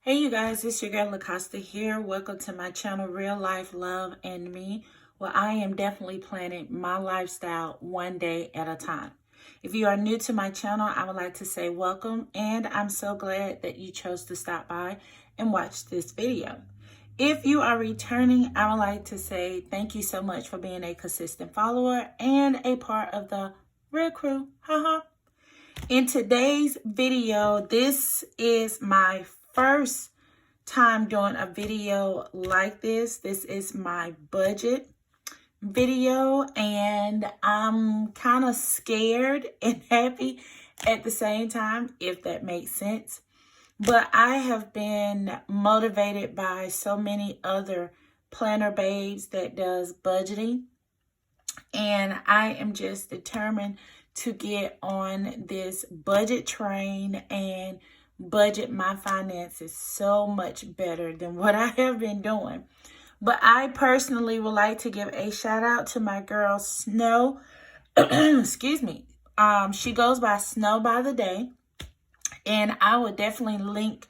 Hey you guys, it's your girl LaCosta here. Welcome to my channel, Real Life, Love, and Me, where I am definitely planning my lifestyle one day at a time. If you are new to my channel, I would like to say welcome, and I'm so glad that you chose to stop by and watch this video. If you are returning, I would like to say thank you so much for being a consistent follower and a part of the real crew. Haha. In today's video, this is my first time doing a video like this. This is my budget video, and I'm kind of scared and happy at the same time, if that makes sense. But I have been motivated by so many other planner babes that does budgeting, and I am just determined to get on this budget train and budget my finances so much better than what I have been doing. But I personally would like to give a shout out to my girl Snow. Excuse me. She goes by Snow by the Day, and I will definitely link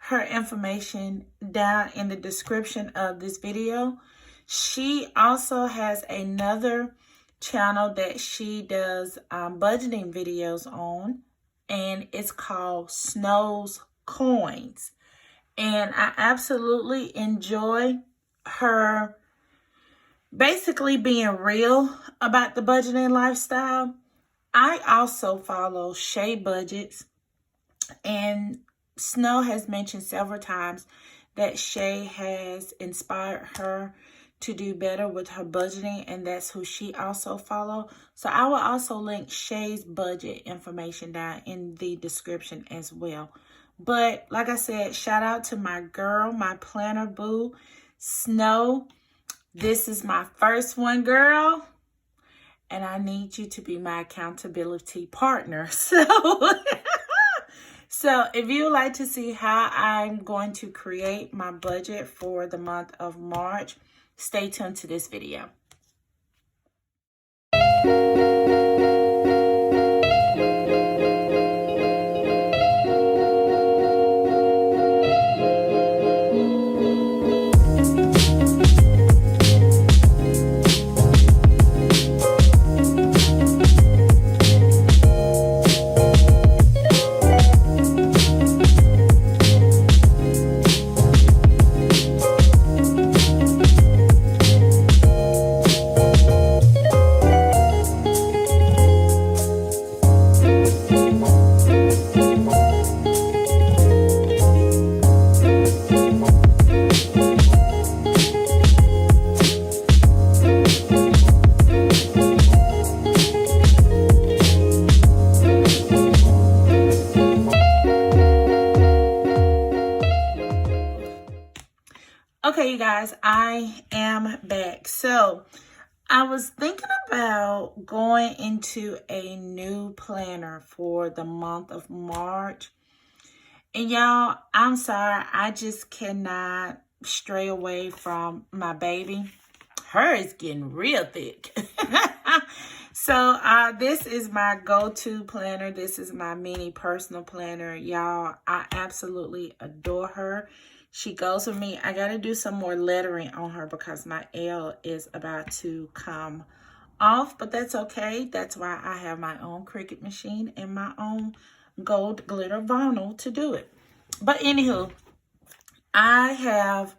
her information down in the description of this video. She also has another channel that she does budgeting videos on, and it's called Snow's Coins. And I absolutely enjoy her basically being real about the budgeting lifestyle. I also follow Shay Budgets, and Snow has mentioned several times that Shay has inspired her to do better with her budgeting, and that's who she also follows. So I will also link Shay's budget information down in the description as well. But like I said, shout out to my girl, my planner boo, Snow. This is my first one, girl, and I need you to be my accountability partner. So if you would like to see how I'm going to create my budget for the month of March, stay tuned to this video. Okay, you guys, I am back. So I was thinking about going into a new planner for the month of March. And y'all, I'm sorry, I just cannot stray away from my baby. Her is getting real thick. So this is my go-to planner. This is my mini personal planner. Y'all, I absolutely adore her. She goes with me. I got to do some more lettering on her because my L is about to come off, but that's okay. That's why I have my own Cricut machine and my own gold glitter vinyl to do it. But anywho, I have,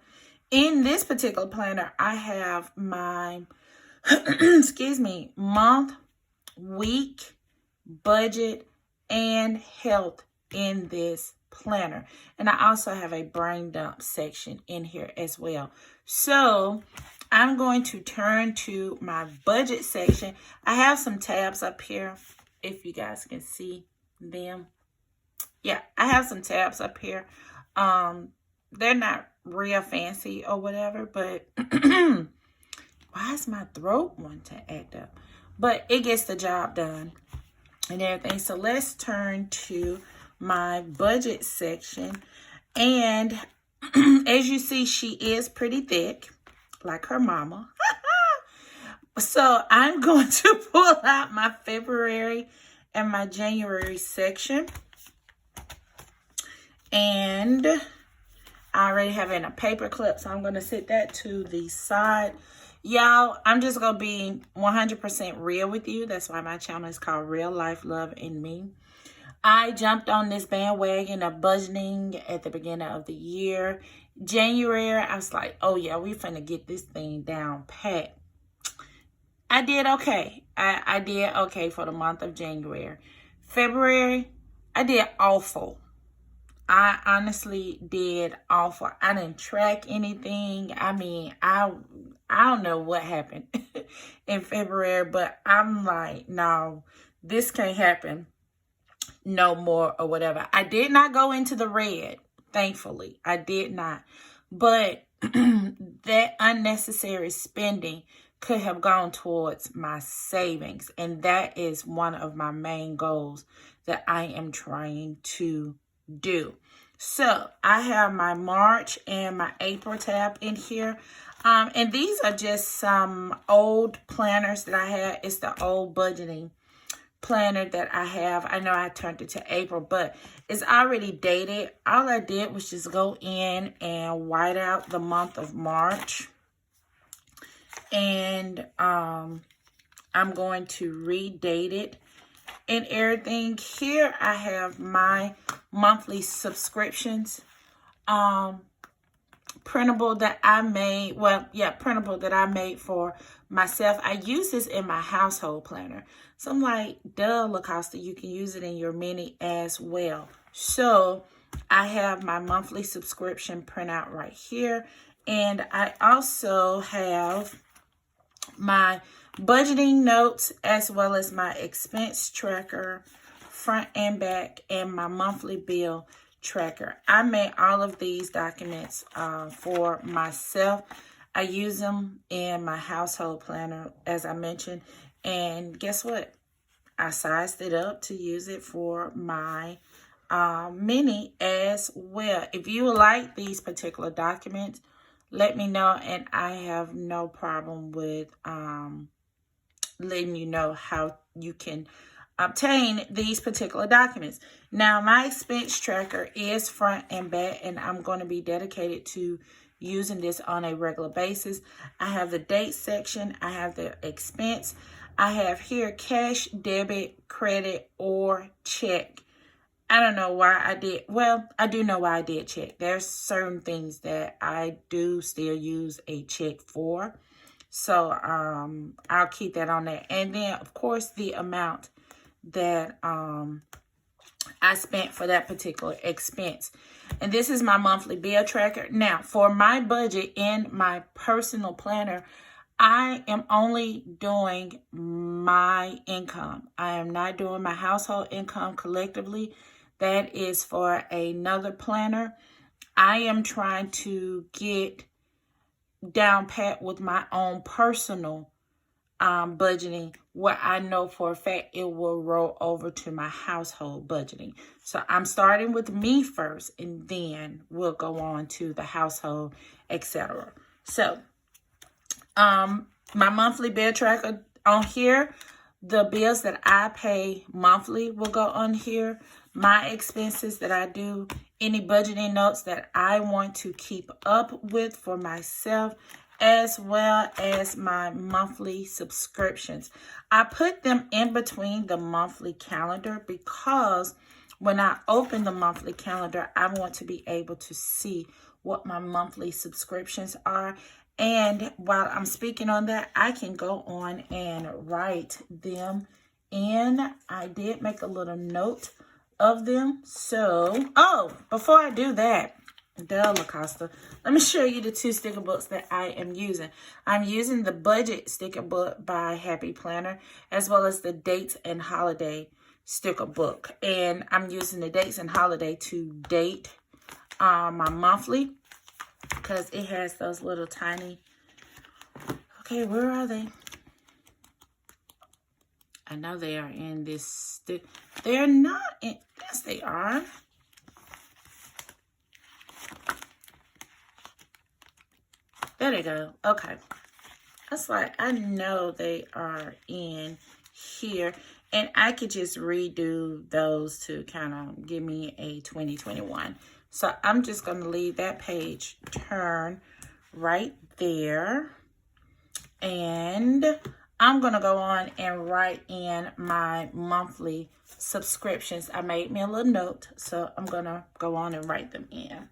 in this particular planner, I have my, excuse me, month, week, budget, and health in this planner. And I also have a brain dump section in here as well. So I'm going to turn to my budget section. I have some tabs up here, if you guys can see them. Yeah, I have some tabs up here. They're not real fancy or whatever, but why is my throat wanting to act up? But it gets the job done and everything. So let's turn to my budget section. And as you see, she is pretty thick, like her mama. So I'm going to pull out my February and my January section. And I already have it in a paper clip, so I'm going to set that to the side. Y'all, I'm just going to be 100% real with you. That's why my channel is called Real Life Love and Me. I jumped on this bandwagon of budgeting at the beginning of the year. January, I was like, oh yeah, we finna get this thing down pat. I did okay. I did okay for the month of January. February, I did awful. I honestly did awful. I didn't track anything. I mean, I don't know what happened in February, but I'm like, no, this can't happen no more or whatever. I did not go into the red, thankfully. I did not. But that unnecessary spending could have gone towards my savings. And that is one of my main goals that I am trying to do. So I have my March and my April tab in here. And these are just some old planners that I had. It's the old budgeting planner that I have. I know I turned it to April, but it's already dated. All I did was just go in and white out the month of March. And I'm going to redate it and everything. Here I have my monthly subscriptions. Printable that I made. Well, yeah, printable that I made for myself. I use this in my household planner. So I'm like, duh, LaCosta, you can use it in your mini as well. So I have my monthly subscription printout right here. And I also have my budgeting notes as well as my expense tracker, front and back, and my monthly bill tracker. I made all of these documents for myself. I use them in my household planner, as I mentioned. And guess what? I sized it up to use it for my mini as well. If you like these particular documents, let me know, and I have no problem with letting you know how you can obtain these particular documents. Now, my expense tracker is front and back, and I'm going to be dedicated to using this on a regular basis. I have the date section. I have the expense. I have here cash, debit, credit, or check. I don't know why I did. Well, I do know why I did check. There's certain things that I do still use a check for. So I'll keep that on there. And then, of course, the amount that I spent for that particular expense. And this is my monthly bill tracker. Now, for my budget in my personal planner, I am only doing my income. I am not doing my household income collectively. That is for another planner. I am trying to get down pat with my own personal budgeting, where I know for a fact it will roll over to my household budgeting. So I'm starting with me first, and then we'll go on to the household, etc. So my monthly bill tracker on here, the bills that I pay monthly will go on here. My expenses that I do, any budgeting notes that I want to keep up with for myself, as well as my monthly subscriptions. I put them in between the monthly calendar because when I open the monthly calendar, I want to be able to see what my monthly subscriptions are. And while I'm speaking on that, I can go on and write them in. I did make a little note of them. So, before I do that, LaCosta, let me show you the two sticker books that I am using. I'm using the budget sticker book by Happy Planner, as well as the dates and holiday sticker book. And I'm using the dates and holiday to date my monthly, because it has those little tiny, okay, where are they? I know they are in this, they're not in, yes they are. There they go. Okay. That's like, I know they are in here. And I could just redo those to kind of give me a 2021. So I'm just going to leave that page turn right there. And I'm going to go on and write in my monthly subscriptions. I made me a little note, so I'm going to go on and write them in.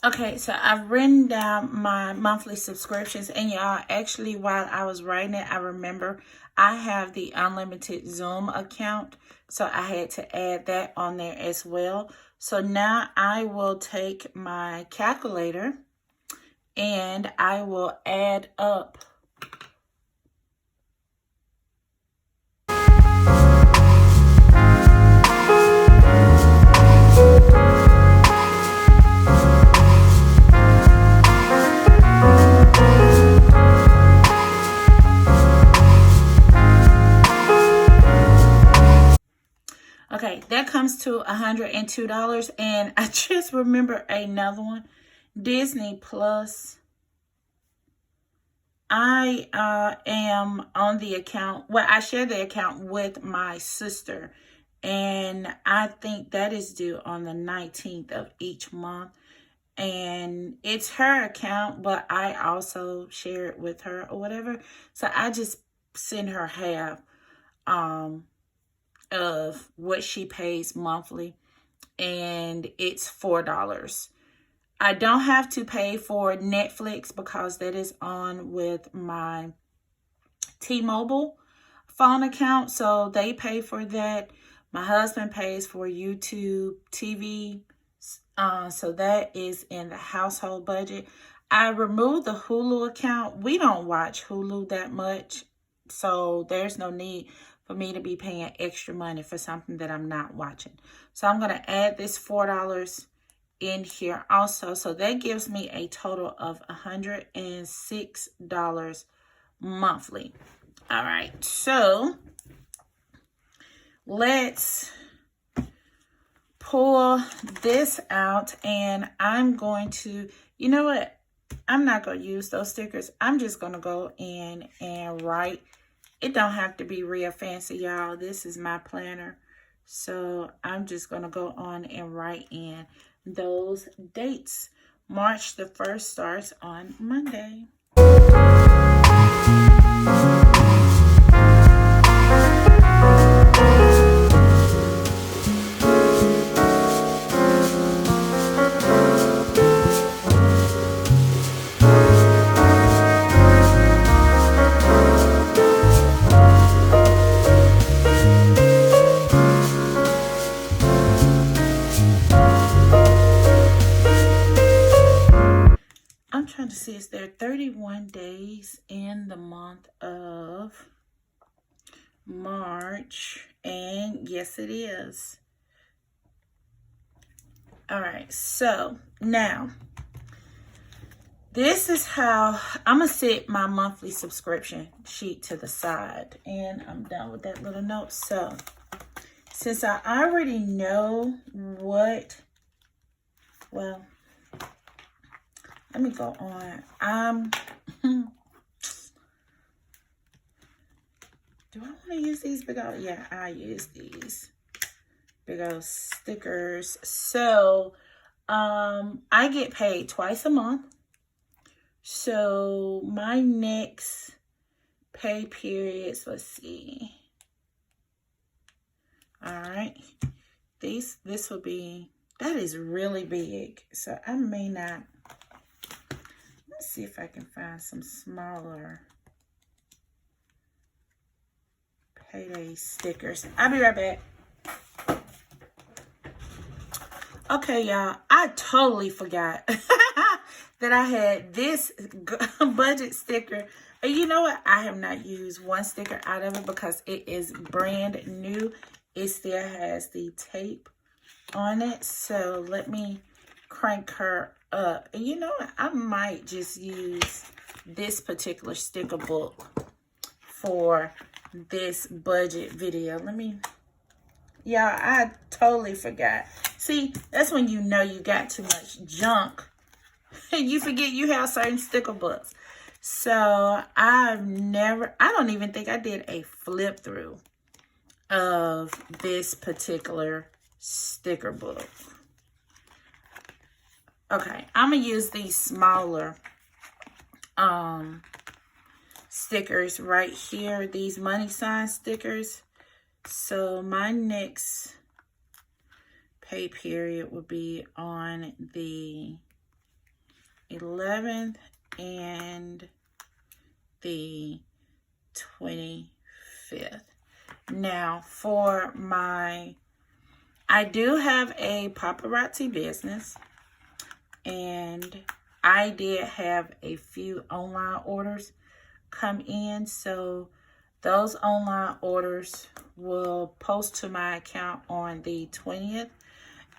Okay, so I've written down my monthly subscriptions, and y'all, actually, while I was writing it, I remember I have the unlimited Zoom account, so I had to add that on there as well. So now I will take my calculator and I will add up Okay, that comes to $102. And I just remember another one, Disney Plus. I am on the account. Well, I share the account with my sister. And I think that is due on the 19th of each month. And it's her account, but I also share it with her or whatever. So I just send her half of what she pays monthly, and it's $4. I don't have to pay for Netflix because that is on with my T-Mobile phone account, so they pay for that. My husband pays for YouTube TV, so that is in the household budget. I removed the Hulu account. We don't watch Hulu that much, so there's no need for me to be paying extra money for something that I'm not watching. So I'm going to add this $4 in here also. So that gives me a total of $106 monthly. All right. So let's pull this out, and I'm going to, you know what? I'm not going to use those stickers. I'm just going to go in and write. It don't have to be real fancy, y'all. This is my planner. So I'm just going to go on and write in those dates. March the 1st starts on Monday. To see, is there 31 days in the month of March? And yes, it is. All right, so now this is how I'm gonna set my monthly subscription sheet to the side, and I'm done with that little note. So since I already know what, well, let me go on. Do I want to use these big old? Yeah, I use these big old stickers. So, I get paid twice a month. So my next pay periods. Let's see. All right. This will be, that is really big. So I may not, let's see if I can find some smaller payday stickers. I'll be right back. Okay, y'all, I totally forgot that I had this budget sticker. And you know what? I have not used one sticker out of it because it is brand new. It still has the tape on it. So let me crank her up. And you know what? I might just use this particular sticker book for this budget video. Let me... Yeah, I totally forgot. See, that's when you know you got too much junk. You forget you have certain sticker books. So I don't even think I did a flip through of this particular sticker book. Okay, I'm going to use these smaller stickers right here. These money sign stickers. So my next pay period will be on the 11th and the 25th. Now for my, I do have a paparazzi business, and I did have a few online orders come in. So those online orders will post to my account on the 20th.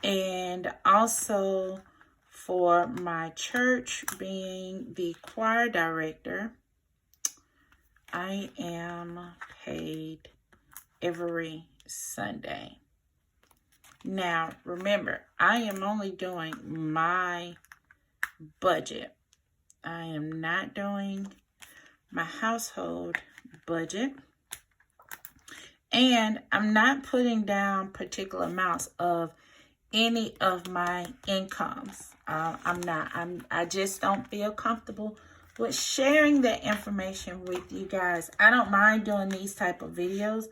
And also for my church, being the choir director, I am paid every Sunday. Now, remember, I am only doing my budget. I am not doing my household budget. And I'm not putting down particular amounts of any of my incomes. I just don't feel comfortable with sharing that information with you guys. I don't mind doing these type of videos,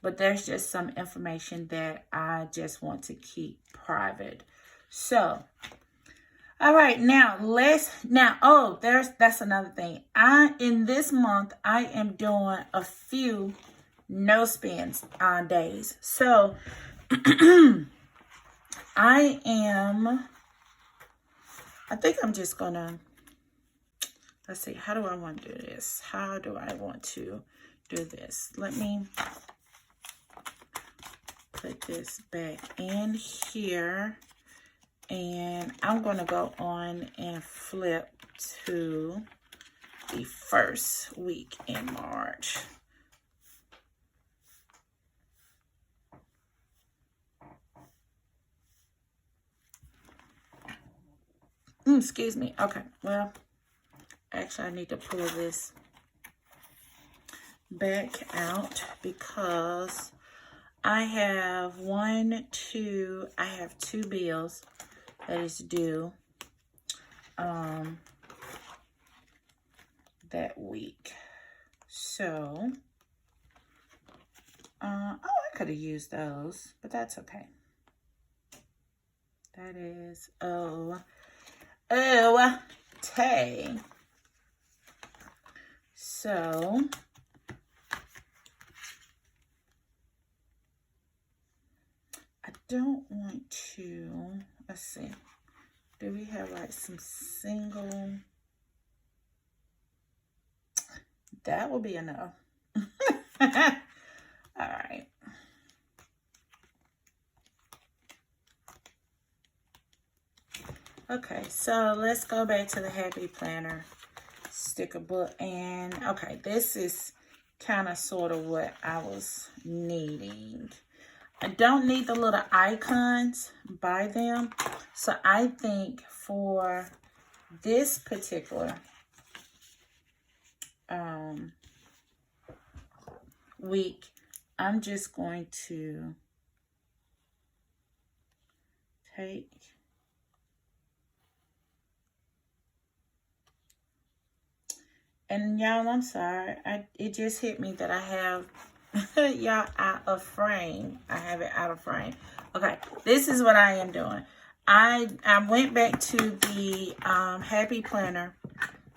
but there's just some information that I just want to keep private. So, all right, that's another thing. In this month, I am doing a few no spends on days. So I think I'm just gonna, let's see, how do I want to do this? How do I want to do this? Let me put this back in here, and I'm gonna go on and flip to the first week in March. Excuse me. Okay, well, actually I need to pull this back out because I have I have two bills that is due that week. So I could have used those, but that's okay. That is okay. So I don't want to, let's see, do we have like some single? That will be enough. All right. Okay, so let's go back to the Happy Planner sticker book. And okay, this is kind of sort of what I was needing. I don't need the little icons by them. So I think for this particular week, I'm just going to take And y'all, I'm sorry. It just hit me that I have y'all out of frame. I have it out of frame. Okay, this is what I am doing. I went back to the Happy Planner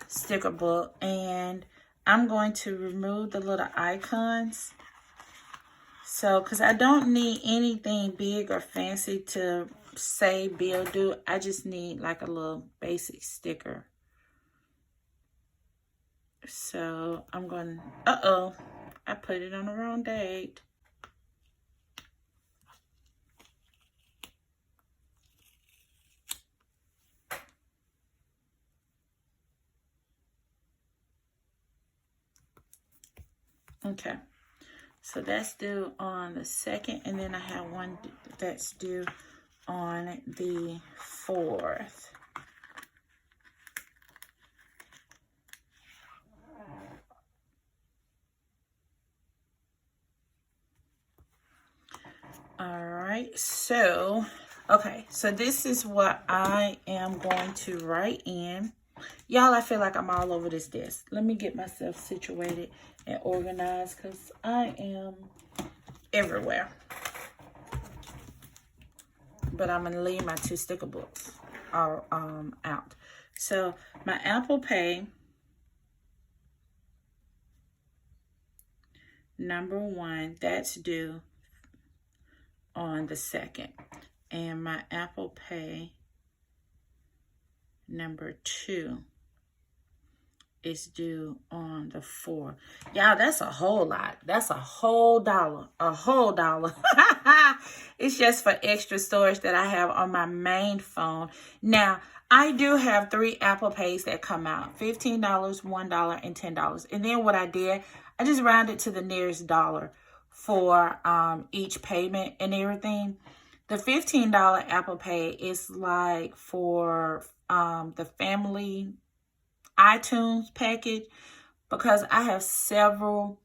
sticker book, and I'm going to remove the little icons. So, because I don't need anything big or fancy to say bill due. I just need like a little basic sticker. So I'm going, I put it on the wrong date. Okay, so that's due on the 2nd, and then I have one that's due on the 4th. All right, so, okay, so this is what I am going to write in. Y'all, I feel like I'm all over this desk. Let me get myself situated and organized because I am everywhere. But I'm going to leave my 2 sticker books all, out. So, my Apple Pay, number 1, that's due on the 2nd. And my Apple Pay number 2 is due on the 4th. Y'all, that's a whole lot. That's a whole dollar. A whole dollar. It's just for extra storage that I have on my main phone. Now, I do have 3 Apple Pays that come out. $15, $1, and $10. And then what I did, I just rounded to the nearest dollar for each payment and everything. The $15 Apple Pay is like for the family iTunes package, because I have several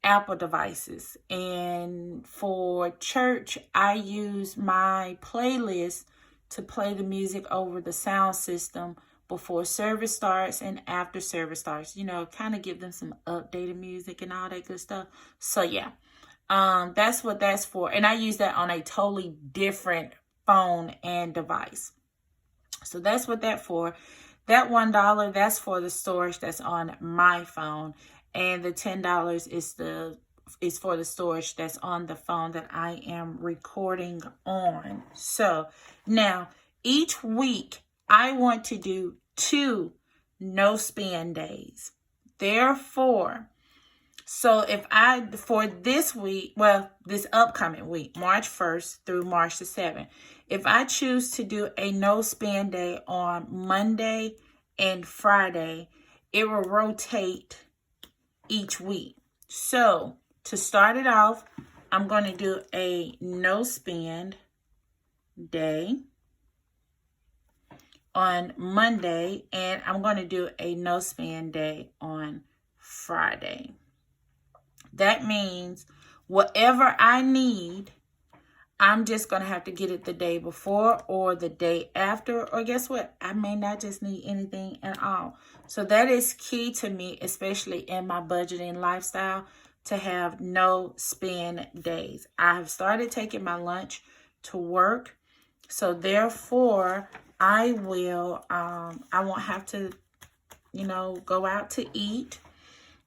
Apple devices, and for church I use my playlist to play the music over the sound system before service starts and after service starts, you know, kind of give them some updated music and all that good stuff. So yeah, that's what that's for. And I use that on a totally different phone and device. So that's what that's for. That $1, that's for the storage that's on my phone. And the $10 is for the storage that's on the phone that I am recording on. So now each week I want to do 2 no spend days. Therefore, so if I, for this week, well, this upcoming week, March 1st through March the 7th, if I choose to do a no spend day on Monday and Friday, it will rotate each week. So to start it off, I'm going to do a no spend day on Monday, and I'm going to do a no spend day on Friday. That means whatever I need, I'm just going to have to get it the day before or the day after. Or guess what? I may not just need anything at all. So that is key to me, especially in my budgeting lifestyle, to have no spend days. I have started taking my lunch to work. So therefore, I won't have to, you know, go out to eat.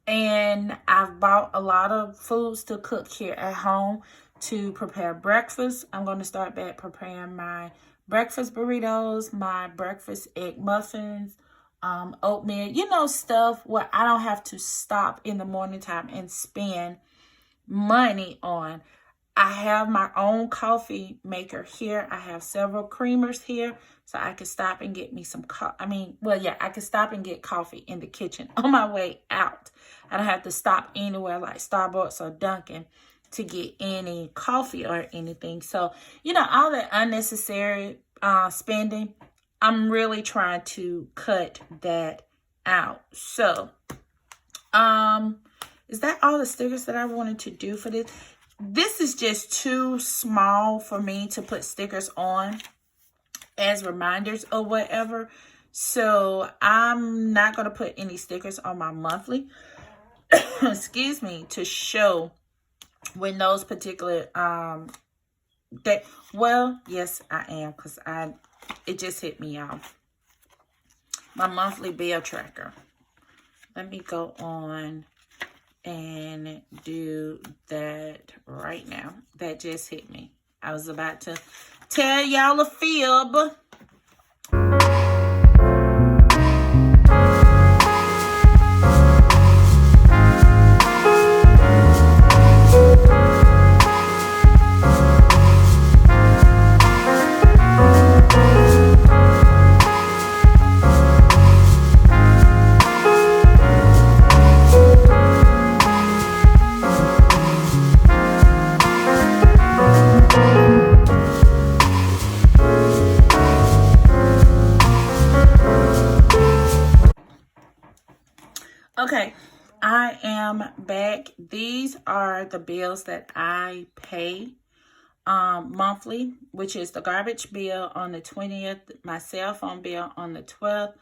And I've bought a lot of foods to cook here at home to prepare breakfast. I'm going to start back preparing my breakfast burritos, my breakfast egg muffins, oatmeal, you know, stuff where I don't have to stop in the morning time and spend money on. I have my own coffee maker here. I have several creamers here, so I can stop and get me some I can stop and get coffee in the kitchen on my way out. I don't have to stop anywhere like Starbucks or Dunkin' to get any coffee or anything. So, you know, all that unnecessary spending, I'm really trying to cut that out. So, is that all the stickers that I wanted to do for this? This is just too small for me to put stickers on as reminders or whatever. So I'm not going to put any stickers on my monthly, excuse me, to show when those particular, well, yes, I am, because it just hit me off. My monthly bill tracker. Let me go on and do that right now. That just hit me. I was about to tell y'all a fib. Okay, I am back. These are the bills that I pay monthly, which is the garbage bill on the 20th, my cell phone bill on the 12th,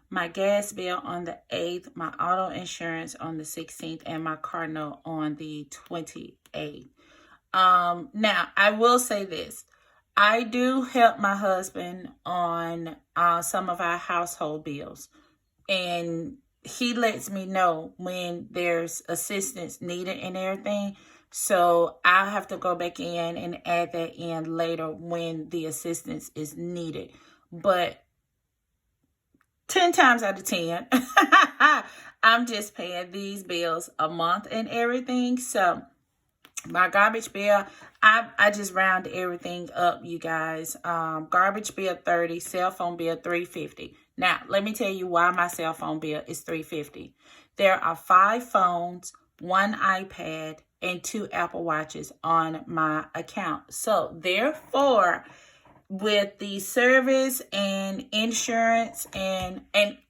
my gas bill on the 8th, my auto insurance on the 16th, and my car note on the 28th. Now, I will say this. I do help my husband on some of our household bills, and he lets me know when there's assistance needed and everything. So I'll have to go back in and add that in later when the assistance is needed. But 10 times out of 10, I'm just paying these bills a month and everything. So my garbage bill, I just round everything up, you guys. Garbage bill $30, cell phone bill $350. Now, let me tell you why my cell phone bill is $350. There are 5 phones, 1 iPad, and 2 Apple Watches on my account. So, therefore, with the service and insurance and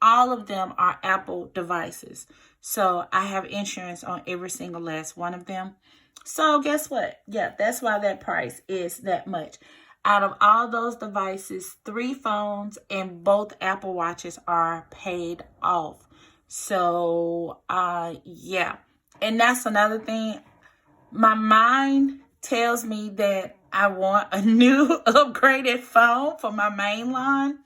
all of them are Apple devices. So, I have insurance on every single last one of them. So, guess what? Yeah, that's why that price is that much. Out of all those devices, 3 phones and both Apple Watches are paid off. So, yeah. And that's another thing. My mind tells me that I want a new upgraded phone for my main line,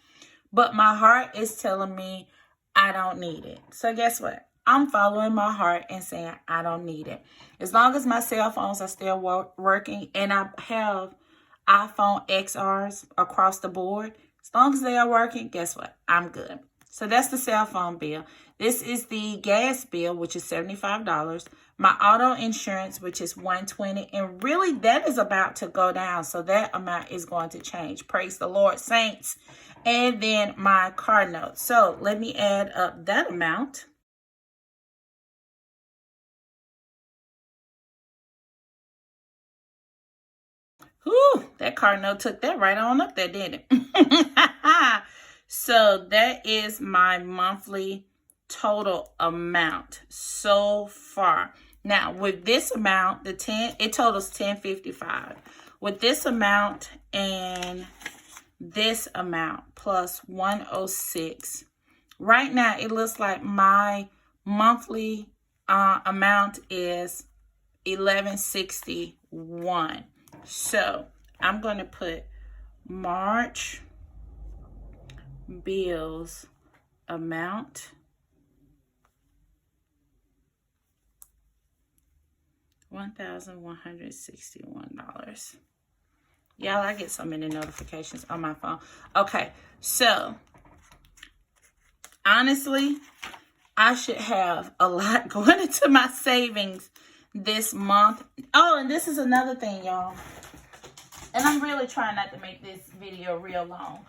but my heart is telling me I don't need it. So, guess what? I'm following my heart and saying I don't need it. As long as my cell phones are still working and I have iPhone XRs across the board, as long as they are working, guess what? I'm good. So that's the cell phone bill. This is the gas bill, which is $75. My auto insurance, which is $120. And really, that is about to go down. So that amount is going to change. Praise the Lord, saints. And then my car note. So let me add up that amount. Whew, that car note took that right on up there, didn't it? So that is my monthly total amount so far. Now, with this amount, it totals $10.55. With this amount and this amount plus $106, right now it looks like my monthly amount is $11.61. So I'm going to put March bills amount $1,161. Y'all, I get so many notifications on my phone. Okay, so honestly, I should have a lot going into my savings this month. Oh, and this is another thing, y'all. And I'm really trying not to make this video real long.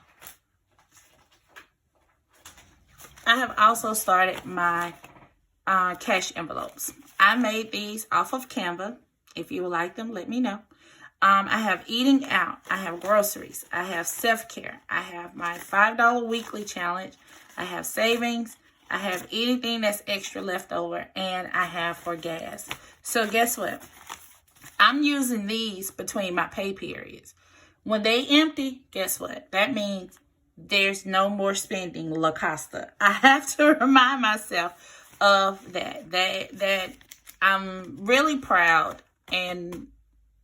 I have also started my cash envelopes. I made these off of Canva. If you would like them, let me know. I have eating out. I have groceries. I have self-care. I have my $5 weekly challenge. I have savings. I have anything that's extra left over. And I have for gas. So guess what? I'm using these between my pay periods. When they empty, guess what? That means there's no more spending, La Costa. I have to remind myself of that I'm really proud and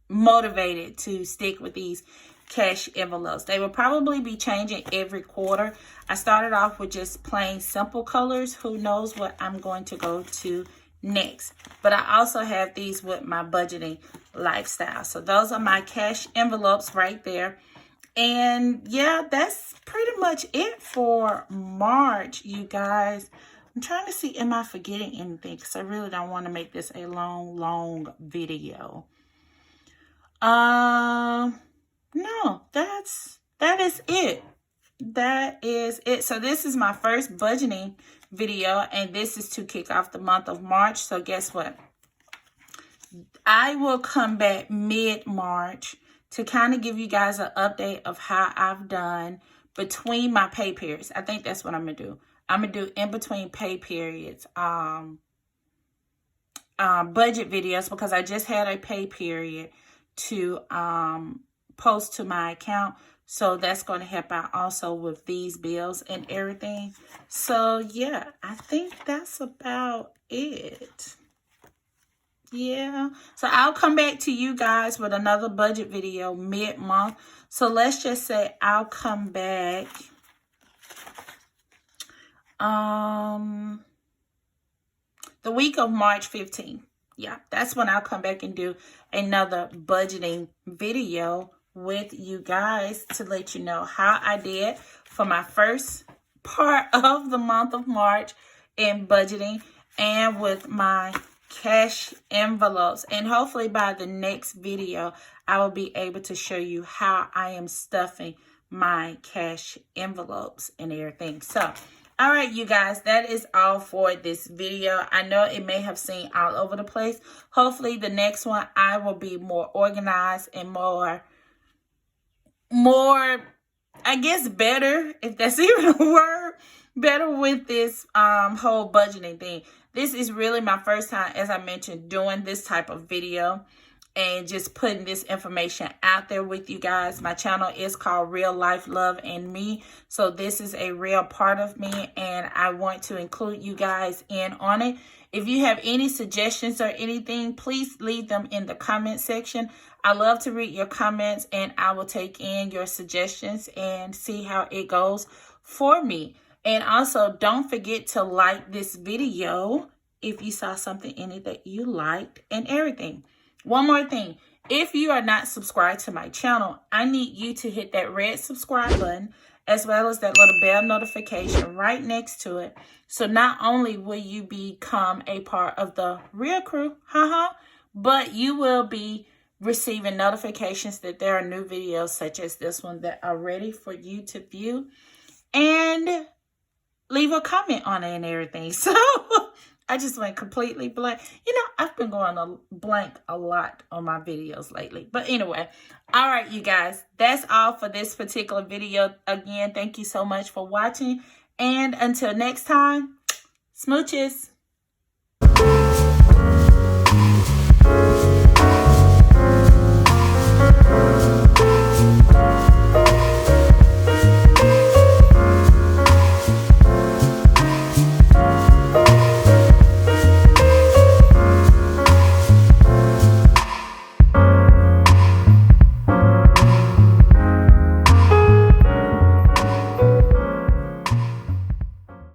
motivated to stick with these cash envelopes. They will probably be changing every quarter. I started off with just plain simple colors. Who knows what I'm going to go to next. But I also have these with my budgeting lifestyle. So those are my cash envelopes right there. And yeah, that's pretty much it for March, you guys. I'm trying to see, am I forgetting anything? Because I really don't want to make this a long video. No, that is it. That is it. So this is my first budgeting video, and this is to kick off the month of March. So guess what? I will come back mid-March to kind of give you guys an update of how I've done between my pay periods. I think that's what I'm going to do. I'm going to do in between pay periods budget videos, because I just had a pay period to post to my account. So that's going to help out also with these bills and everything. So yeah, I think that's about it. Yeah, so I'll come back to you guys with another budget video mid-month. So let's just say I'll come back the week of March 15th. Yeah, that's when I'll come back and do another budgeting video with you guys to let you know how I did for my first part of the month of March in budgeting and with my cash envelopes. And hopefully by the next video, I will be able to show you how I am stuffing my cash envelopes and everything. So, all right, you guys, that is all for this video. I know it may have seemed all over the place. Hopefully the next one, I will be more organized and more, I guess, better, if that's even a word, better with this whole budgeting thing. This is really my first time, as I mentioned, doing this type of video and just putting this information out there with you guys. My channel is called Real Life Love and Me. So this is a real part of me, and I want to include you guys in on it. If you have any suggestions or anything, please leave them in the comment section. I love to read your comments, and I will take in your suggestions and see how it goes for me. And also, don't forget to like this video if you saw something in it that you liked and everything. One more thing. If you are not subscribed to my channel, I need you to hit that red subscribe button as well as that little bell notification right next to it. So not only will you become a part of the real crew, but you will be receiving notifications that there are new videos such as this one that are ready for you to view. And leave a comment on it and everything. So I just went completely blank. You know, I've been going blank a lot on my videos lately. But anyway, all right, you guys, that's all for this particular video. Again, thank you so much for watching. And until next time, smooches.